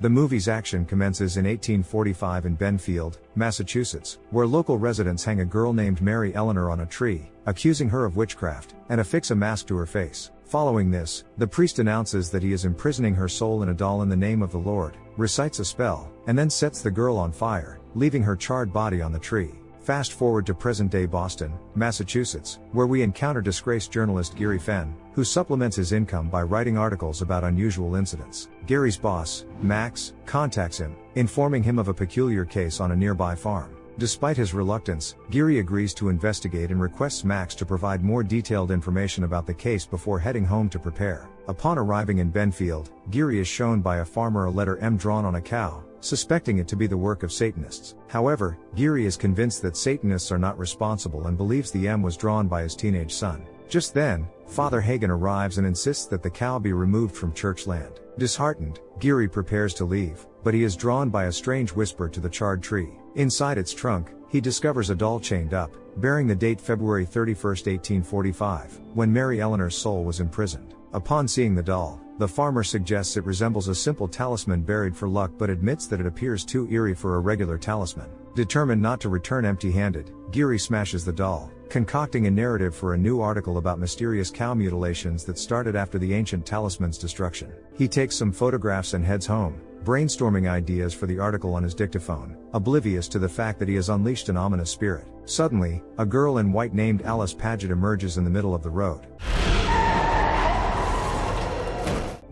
The movie's action commences in 1845 in Benfield, Massachusetts, where local residents hang a girl named Mary Eleanor on a tree, accusing her of witchcraft, and affix a mask to her face. Following this, the priest announces that he is imprisoning her soul in a doll in the name of the Lord, recites a spell, and then sets the girl on fire, leaving her charred body on the tree. Fast forward to present-day Boston, Massachusetts, where we encounter disgraced journalist Geary Fenn, who supplements his income by writing articles about unusual incidents. Gary's boss, Max, contacts him, informing him of a peculiar case on a nearby farm. Despite his reluctance, Geary agrees to investigate and requests Max to provide more detailed information about the case before heading home to prepare. Upon arriving in Benfield, Geary is shown by a farmer a letter M drawn on a cow, suspecting it to be the work of Satanists. However, Geary is convinced that Satanists are not responsible and believes the M was drawn by his teenage son. Just then, Father Hagen arrives and insists that the cow be removed from church land. Disheartened, Geary prepares to leave, but he is drawn by a strange whisper to the charred tree. Inside its trunk, he discovers a doll chained up, bearing the date February 31, 1845, when Mary Eleanor's soul was imprisoned. Upon seeing the doll, the farmer suggests it resembles a simple talisman buried for luck but admits that it appears too eerie for a regular talisman. Determined not to return empty-handed, Geary smashes the doll, concocting a narrative for a new article about mysterious cow mutilations that started after the ancient talisman's destruction. He takes some photographs and heads home, brainstorming ideas for the article on his dictaphone, oblivious to the fact that he has unleashed an ominous spirit. Suddenly, a girl in white named Alice Paget emerges in the middle of the road.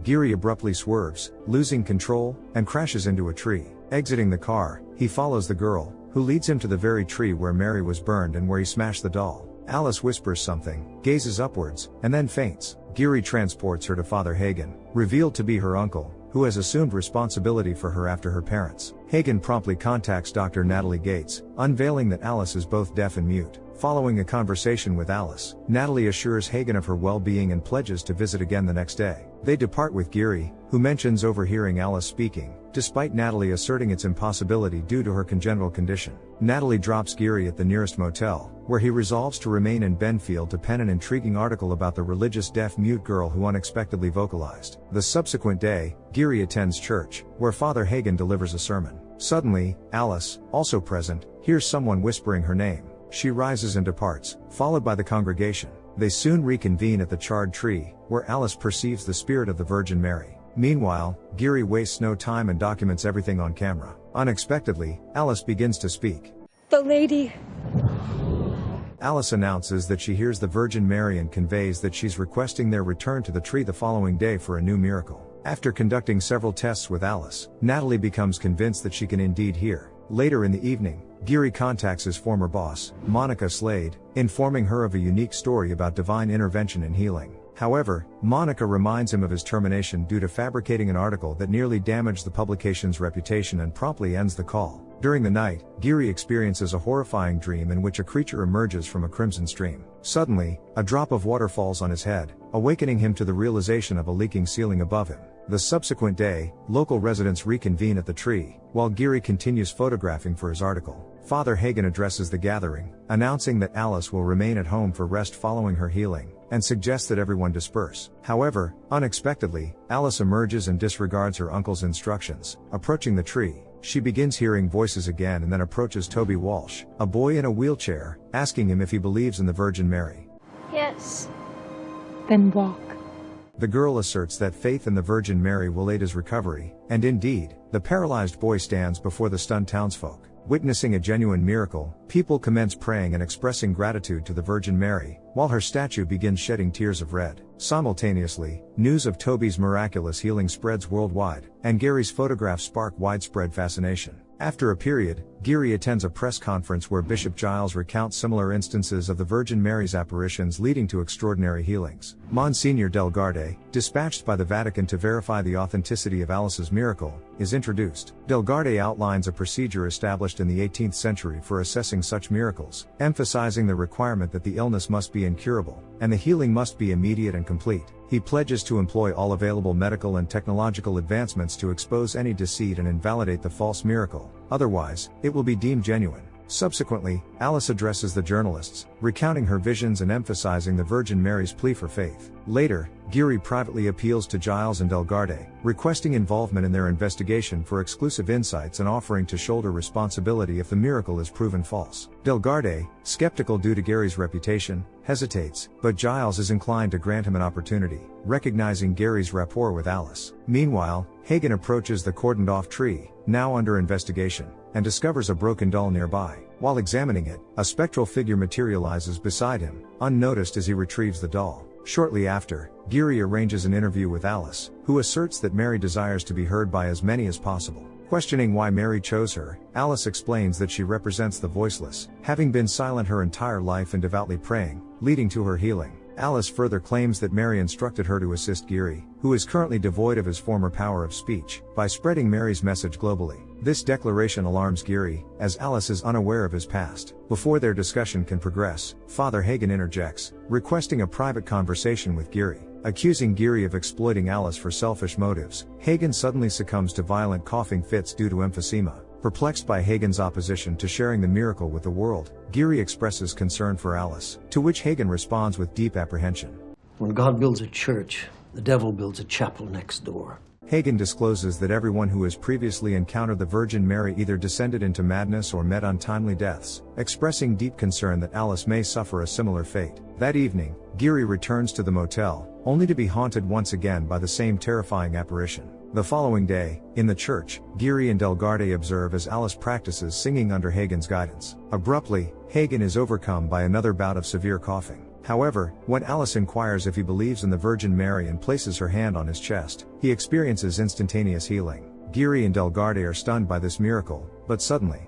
Geary abruptly swerves, losing control, and crashes into a tree. Exiting the car, he follows the girl, who leads him to the very tree where Mary was burned and where he smashed the doll. Alice whispers something, gazes upwards, and then faints. Geary transports her to Father Hagen, revealed to be her uncle, who has assumed responsibility for her after her parents. Hagen promptly contacts Dr. Natalie Gates, unveiling that Alice is both deaf and mute. Following a conversation with Alice, Natalie assures Hagen of her well-being and pledges to visit again the next day. They depart with Geary, who mentions overhearing Alice speaking, despite Natalie asserting its impossibility due to her congenital condition. Natalie drops Geary at the nearest motel, where he resolves to remain in Benfield to pen an intriguing article about the religious deaf-mute girl who unexpectedly vocalized. The subsequent day, Geary attends church, where Father Hagen delivers a sermon. Suddenly, Alice, also present, hears someone whispering her name. She rises and departs, followed by the congregation. They soon reconvene at the charred tree, where Alice perceives the spirit of the Virgin Mary. Meanwhile, Geary wastes no time and documents everything on camera. Unexpectedly, Alice begins to speak. The lady. Alice announces that she hears the Virgin Mary and conveys that she's requesting their return to the tree the following day for a new miracle. After conducting several tests with Alice, Natalie becomes convinced that she can indeed hear. Later in the evening, Geary contacts his former boss, Monica Slade, informing her of a unique story about divine intervention and healing. However, Monica reminds him of his termination due to fabricating an article that nearly damaged the publication's reputation and promptly ends the call. During the night, Geary experiences a horrifying dream in which a creature emerges from a crimson stream. Suddenly, a drop of water falls on his head, awakening him to the realization of a leaking ceiling above him. The subsequent day, local residents reconvene at the tree, while Geary continues photographing for his article. Father Hagen addresses the gathering, announcing that Alice will remain at home for rest following her healing, and suggests that everyone disperse. However, unexpectedly, Alice emerges and disregards her uncle's instructions. Approaching the tree, she begins hearing voices again and then approaches Toby Walsh, a boy in a wheelchair, asking him if he believes in the Virgin Mary. Yes. Then walk. The girl asserts that faith in the Virgin Mary will aid his recovery, and indeed, the paralyzed boy stands before the stunned townsfolk. Witnessing a genuine miracle, people commence praying and expressing gratitude to the Virgin Mary, while her statue begins shedding tears of red. Simultaneously, news of Toby's miraculous healing spreads worldwide, and Gary's photographs spark widespread fascination. After a period, Geary attends a press conference where Bishop Giles recounts similar instances of the Virgin Mary's apparitions leading to extraordinary healings. Monsignor Delgarde, dispatched by the Vatican to verify the authenticity of Alice's miracle, is introduced. Delgarde outlines a procedure established in the 18th century for assessing such miracles, emphasizing the requirement that the illness must be incurable, and the healing must be immediate and complete. He pledges to employ all available medical and technological advancements to expose any deceit and invalidate the false miracle, otherwise, it will be deemed genuine. Subsequently, Alice addresses the journalists, recounting her visions and emphasizing the Virgin Mary's plea for faith. Later, Geary privately appeals to Giles and Delgarde, requesting involvement in their investigation for exclusive insights and offering to shoulder responsibility if the miracle is proven false. Delgarde, skeptical due to Gary's reputation, hesitates, but Giles is inclined to grant him an opportunity, recognizing Gary's rapport with Alice. Meanwhile, Hagen approaches the cordoned-off tree, now under investigation, and discovers a broken doll nearby. While examining it, a spectral figure materializes beside him, unnoticed as he retrieves the doll. Shortly after, Geary arranges an interview with Alice, who asserts that Mary desires to be heard by as many as possible. Questioning why Mary chose her, Alice explains that she represents the voiceless, having been silent her entire life and devoutly praying, leading to her healing. Alice further claims that Mary instructed her to assist Geary, who is currently devoid of his former power of speech, by spreading Mary's message globally. This declaration alarms Geary, as Alice is unaware of his past. Before their discussion can progress, Father Hagen interjects, requesting a private conversation with Geary. Accusing Geary of exploiting Alice for selfish motives, Hagen suddenly succumbs to violent coughing fits due to emphysema. Perplexed by Hagen's opposition to sharing the miracle with the world, Geary expresses concern for Alice, to which Hagen responds with deep apprehension. When God builds a church, the devil builds a chapel next door. Hagen discloses that everyone who has previously encountered the Virgin Mary either descended into madness or met untimely deaths, expressing deep concern that Alice may suffer a similar fate. That evening, Geary returns to the motel, only to be haunted once again by the same terrifying apparition. The following day, in the church, Geary and Delgarde observe as Alice practices singing under Hagen's guidance. Abruptly, Hagen is overcome by another bout of severe coughing. However, when Alice inquires if he believes in the Virgin Mary and places her hand on his chest, he experiences instantaneous healing. Geary and Delgarde are stunned by this miracle, but suddenly.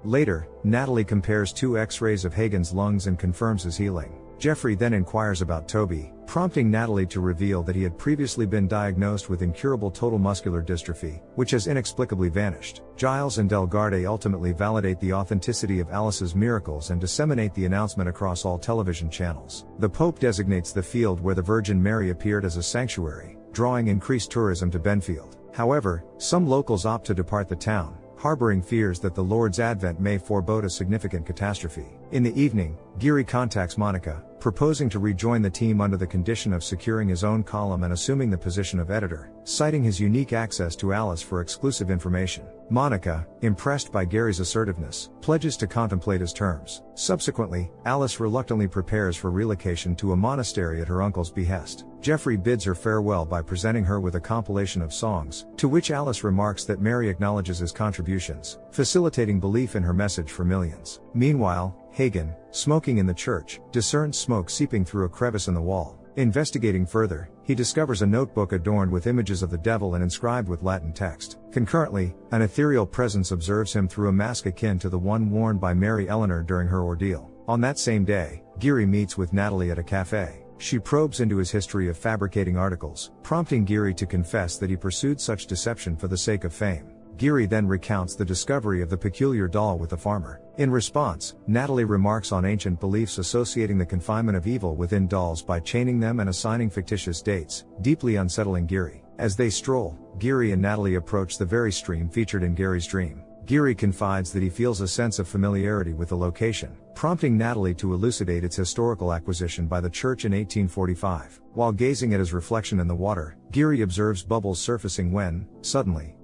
Later, Natalie compares 2 X-rays of Hagen's lungs and confirms his healing. Jeffrey then inquires about Toby, prompting Natalie to reveal that he had previously been diagnosed with incurable total muscular dystrophy, which has inexplicably vanished. Giles and Delgarde ultimately validate the authenticity of Alice's miracles and disseminate the announcement across all television channels. The Pope designates the field where the Virgin Mary appeared as a sanctuary, drawing increased tourism to Benfield. However, some locals opt to depart the town, harboring fears that the Lord's advent may forebode a significant catastrophe. In the evening, Geary contacts Monica, proposing to rejoin the team under the condition of securing his own column and assuming the position of editor, citing his unique access to Alice for exclusive information. Monica, impressed by Gary's assertiveness, pledges to contemplate his terms. Subsequently, Alice reluctantly prepares for relocation to a monastery at her uncle's behest. Jeffrey bids her farewell by presenting her with a compilation of songs, to which Alice remarks that Mary acknowledges his contributions, facilitating belief in her message for millions. Meanwhile, Hagen, smoking in the church, discerns smoke seeping through a crevice in the wall. Investigating further, he discovers a notebook adorned with images of the devil and inscribed with Latin text. Concurrently, an ethereal presence observes him through a mask akin to the one worn by Mary Eleanor during her ordeal. On that same day, Geary meets with Natalie at a cafe. She probes into his history of fabricating articles, prompting Geary to confess that he pursued such deception for the sake of fame. Geary then recounts the discovery of the peculiar doll with the farmer. In response, Natalie remarks on ancient beliefs associating the confinement of evil within dolls by chaining them and assigning fictitious dates, deeply unsettling Geary. As they stroll, Geary and Natalie approach the very stream featured in Gary's dream. Geary confides that he feels a sense of familiarity with the location, prompting Natalie to elucidate its historical acquisition by the church in 1845. While gazing at his reflection in the water, Geary observes bubbles surfacing when, suddenly,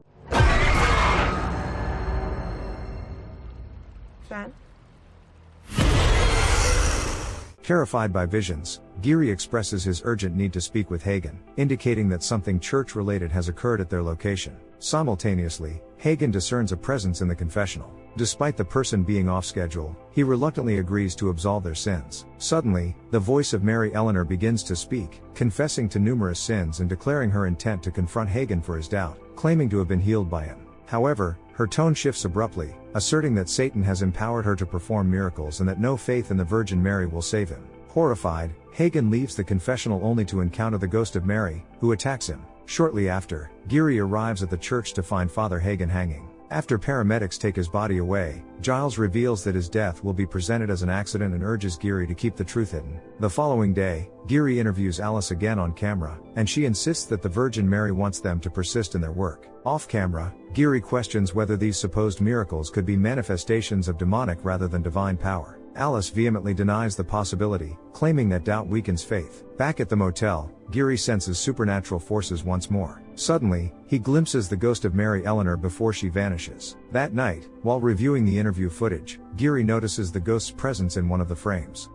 Fan? Terrified by visions, Geary expresses his urgent need to speak with Hagen, indicating that something church-related has occurred at their location. Simultaneously, Hagen discerns a presence in the confessional. Despite the person being off schedule, he reluctantly agrees to absolve their sins. Suddenly, the voice of Mary Eleanor begins to speak, confessing to numerous sins and declaring her intent to confront Hagen for his doubt, claiming to have been healed by him. However, her tone shifts abruptly, asserting that Satan has empowered her to perform miracles and that no faith in the Virgin Mary will save him. Horrified, Hagen leaves the confessional only to encounter the ghost of Mary, who attacks him. Shortly after, Geary arrives at the church to find Father Hagen hanging. After paramedics take his body away, Giles reveals that his death will be presented as an accident and urges Geary to keep the truth hidden. The following day, Geary interviews Alice again on camera, and she insists that the Virgin Mary wants them to persist in their work. Off camera, Geary questions whether these supposed miracles could be manifestations of demonic rather than divine power. Alice vehemently denies the possibility, claiming that doubt weakens faith. Back at the motel, Geary senses supernatural forces once more. Suddenly, he glimpses the ghost of Mary Eleanor before she vanishes. That night, while reviewing the interview footage, Geary notices the ghost's presence in one of the frames.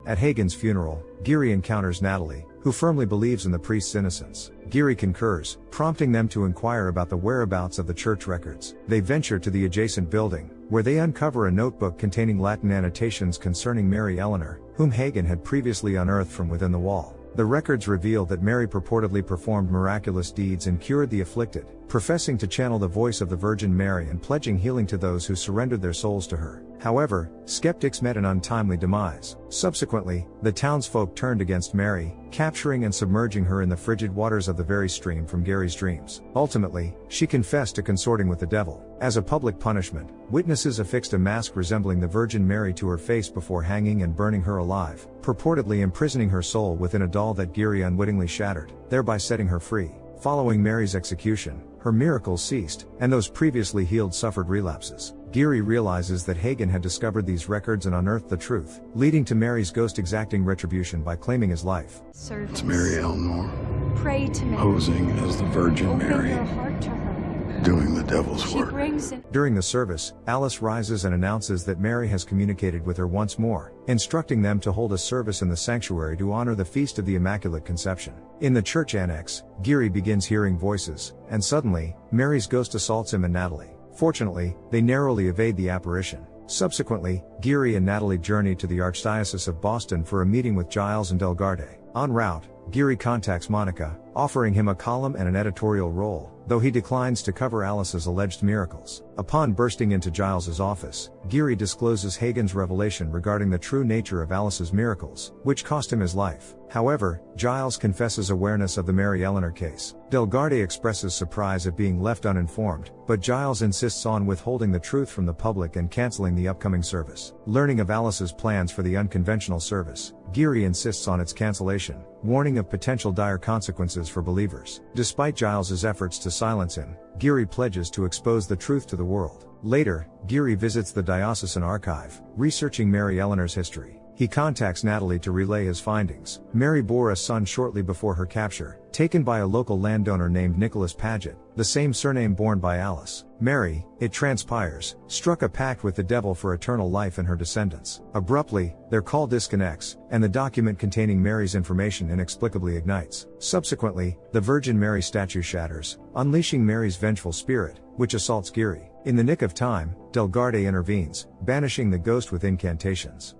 At Hagen's funeral, Geary encounters Natalie, who firmly believes in the priest's innocence. Geary concurs, prompting them to inquire about the whereabouts of the church records. They venture to the adjacent building, where they uncover a notebook containing Latin annotations concerning Mary Eleanor, whom Hagen had previously unearthed from within the wall. The records reveal that Mary purportedly performed miraculous deeds and cured the afflicted, professing to channel the voice of the Virgin Mary and pledging healing to those who surrendered their souls to her. However, skeptics met an untimely demise. Subsequently, the townsfolk turned against Mary, capturing and submerging her in the frigid waters of the very stream from Gary's dreams. Ultimately, she confessed to consorting with the devil. As a public punishment, witnesses affixed a mask resembling the Virgin Mary to her face before hanging and burning her alive, purportedly imprisoning her soul within a doll that Geary unwittingly shattered, thereby setting her free. Following Mary's execution, her miracles ceased, and those previously healed suffered relapses. Geary realizes that Hagen had discovered these records and unearthed the truth, leading to Mary's ghost exacting retribution by claiming his life. It's Mary Eleanor, Pray to Mary. posing as the Virgin Open Mary, your heart to her. doing the devil's She work. brings in During the service, Alice rises and announces that Mary has communicated with her once more, instructing them to hold a service in the sanctuary to honor the Feast of the Immaculate Conception. In the church annex, Geary begins hearing voices, and suddenly, Mary's ghost assaults him and Natalie. Fortunately, they narrowly evade the apparition. Subsequently, Geary and Natalie journey to the Archdiocese of Boston for a meeting with Giles and Delgarde. En route, Geary contacts Monica, offering him a column and an editorial role, though he declines to cover Alice's alleged miracles. Upon bursting into Giles's office, Geary discloses Hagen's revelation regarding the true nature of Alice's miracles, which cost him his life. However, Giles confesses awareness of the Mary Eleanor case. Delgarde expresses surprise at being left uninformed, but Giles insists on withholding the truth from the public and canceling the upcoming service. Learning of Alice's plans for the unconventional service, Geary insists on its cancellation, warning of potential dire consequences for believers. Despite Giles's efforts to silence him, Geary pledges to expose the truth to the world. Later, Geary visits the diocesan archive, researching Mary Eleanor's history. He contacts Natalie to relay his findings. Mary bore a son shortly before her capture, taken by a local landowner named Nicholas Paget, the same surname borne by Alice. Mary, it transpires, struck a pact with the devil for eternal life and her descendants. Abruptly, their call disconnects, and the document containing Mary's information inexplicably ignites. Subsequently, the Virgin Mary statue shatters, unleashing Mary's vengeful spirit, which assaults Geary. In the nick of time, Delgarde intervenes, banishing the ghost with incantations.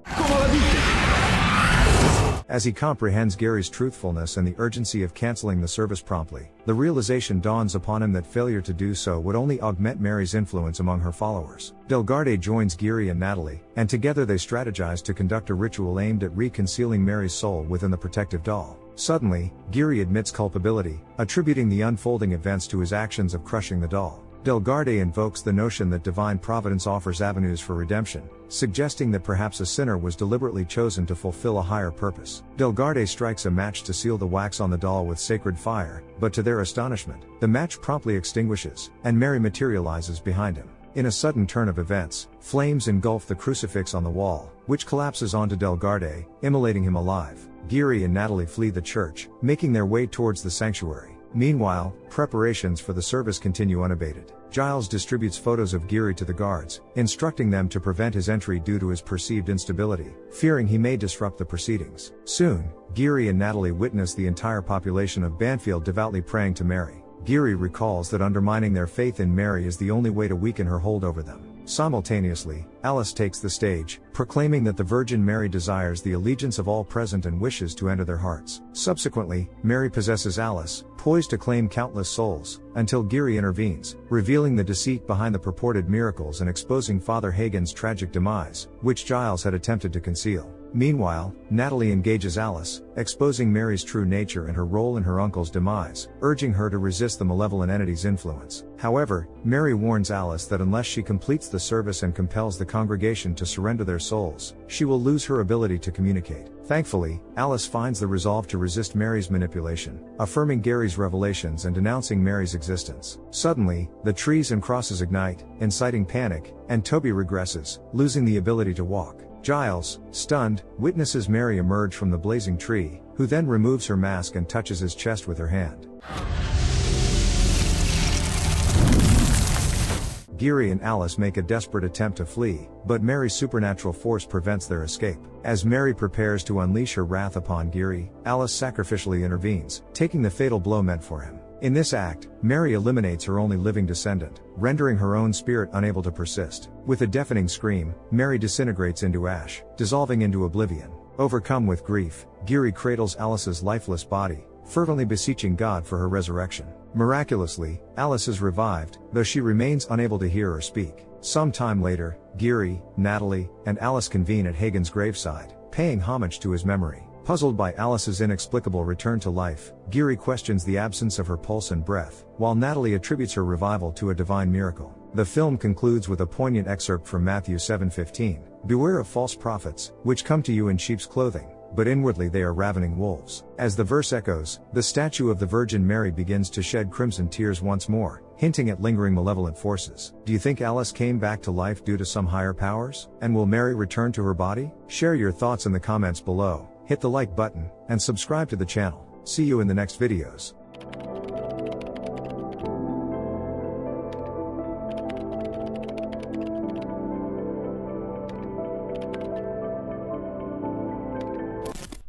As he comprehends Gary's truthfulness and the urgency of canceling the service promptly, the realization dawns upon him that failure to do so would only augment Mary's influence among her followers. Delgarde joins Geary and Natalie, and together they strategize to conduct a ritual aimed at reconcealing Mary's soul within the protective doll. Suddenly, Geary admits culpability, attributing the unfolding events to his actions of crushing the doll. Delgarde invokes the notion that divine providence offers avenues for redemption, suggesting that perhaps a sinner was deliberately chosen to fulfill a higher purpose. Delgarde strikes a match to seal the wax on the doll with sacred fire, but to their astonishment, the match promptly extinguishes, and Mary materializes behind him. In a sudden turn of events, flames engulf the crucifix on the wall, which collapses onto Delgarde, immolating him alive. Geary and Natalie flee the church, making their way towards the sanctuary. Meanwhile, preparations for the service continue unabated. Giles distributes photos of Geary to the guards, instructing them to prevent his entry due to his perceived instability, fearing he may disrupt the proceedings. Soon, Geary and Natalie witness the entire population of Banfield devoutly praying to Mary. Geary recalls that undermining their faith in Mary is the only way to weaken her hold over them. Simultaneously, Alice takes the stage, proclaiming that the Virgin Mary desires the allegiance of all present and wishes to enter their hearts. Subsequently, Mary possesses Alice, poised to claim countless souls, until Geary intervenes, revealing the deceit behind the purported miracles and exposing Father Hagen's tragic demise, which Giles had attempted to conceal. Meanwhile, Natalie engages Alice, exposing Mary's true nature and her role in her uncle's demise, urging her to resist the malevolent entity's influence. However, Mary warns Alice that unless she completes the service and compels the congregation to surrender their souls, she will lose her ability to communicate. Thankfully, Alice finds the resolve to resist Mary's manipulation, affirming Gary's revelations and denouncing Mary's existence. Suddenly, the trees and crosses ignite, inciting panic, and Toby regresses, losing the ability to walk. Giles, stunned, witnesses Mary emerge from the blazing tree, who then removes her mask and touches his chest with her hand. Geary and Alice make a desperate attempt to flee, but Mary's supernatural force prevents their escape. As Mary prepares to unleash her wrath upon Geary, Alice sacrificially intervenes, taking the fatal blow meant for him. In this act, Mary eliminates her only living descendant, rendering her own spirit unable to persist. With a deafening scream, Mary disintegrates into ash, dissolving into oblivion. Overcome with grief, Geary cradles Alice's lifeless body, fervently beseeching God for her resurrection. Miraculously, Alice is revived, though she remains unable to hear or speak. Some time later, Geary, Natalie, and Alice convene at Hagen's graveside, paying homage to his memory. Puzzled by Alice's inexplicable return to life, Geary questions the absence of her pulse and breath, while Natalie attributes her revival to a divine miracle. The film concludes with a poignant excerpt from Matthew 7:15, "Beware of false prophets, which come to you in sheep's clothing, but inwardly they are ravening wolves." As the verse echoes, the statue of the Virgin Mary begins to shed crimson tears once more, hinting at lingering malevolent forces. Do you think Alice came back to life due to some higher powers? And will Mary return to her body? Share your thoughts in the comments below, hit the like button, and subscribe to the channel. See you in the next videos.